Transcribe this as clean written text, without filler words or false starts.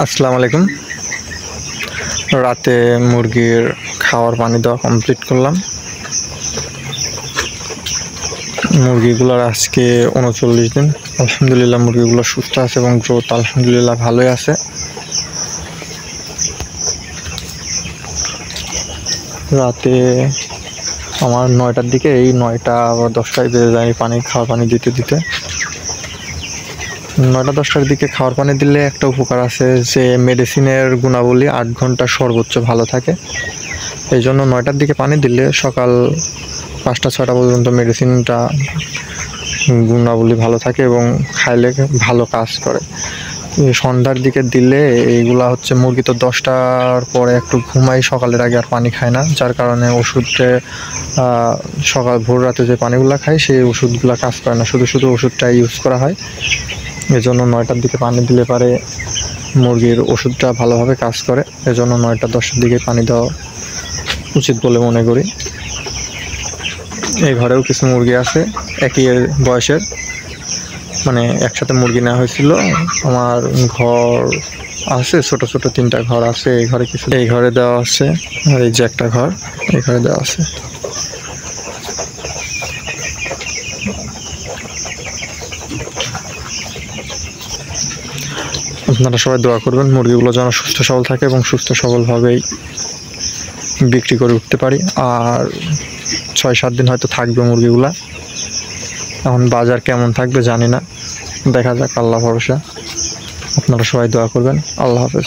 আসসালামু আলাইকুম। রাতে মুরগির খাওয়ার পানি দেওয়া কমপ্লিট করলাম। মুরগিগুলোর আজকে ৩৯ দিন। আলহামদুলিল্লাহ মুরগিগুলো সুস্থ আছে এবং গ্রোথ আলহামদুলিল্লাহ ভালোই আছে। রাতে আমার ৯টার দিকে, এই ৯টা বা 10টায় বেজে যায় খাওয়ার পানি দিতে ৯টা-10টার দিকে খাওয়ার পানি দিলে একটা উপকার আছে যে মেডিসিনের গুণাবলী ৮ ঘন্টা সর্বোচ্চ ভালো থাকে। এই জন্য ৯টার দিকে পানি দিলে সকাল ৫টা-৬টা পর্যন্ত মেডিসিনটা গুণাবলী ভালো থাকে এবং খাইলে ভালো কাজ করে। সন্ধ্যার দিকে দিলে এইগুলা হচ্ছে মুরগি তো 10টার পরে একটু ঘুমাই, সকালের আগে আর পানি খায় না, যার কারণে ওষুধে সকাল ভোর রাতে যে পানিগুলো খায় সেই ওষুধগুলো কাজ করে না, শুধু ওষুধটা ইউজ করা হয়। এজন্য ৯টার দিকে পানি দিলে পারে মুরগির ওষুধটা ভালোভাবে কাজ করে। এজন্য ৯টা-10টার দিকে পানি দেওয়া উচিত বলে মনে করি। এই ঘরেও কিছু মুরগি আছে একই বয়সের, মানে একসাথে মুরগি নেওয়া হয়েছিল। আমার ঘর আছে, ছোট 3টা ঘর আছে। এই ঘরে দেওয়া আছে, আর এই যে একটা ঘর, এই ঘরে দেওয়া আছে। আপনারা সবাই দোয়া করবেন মুরগিগুলো যেন সুস্থ সবল থাকে এবং সুস্থ সবলভাবেই বিক্রি করে উঠতে পারি। আর ৬-৭ দিন হয়তো থাকবে মুরগিগুলা। এখন বাজার কেমন থাকবে জানি না, দেখা যাক, আল্লাহ ভরসা। আপনারা সবাই দোয়া করবেন। আল্লাহ হাফেজ।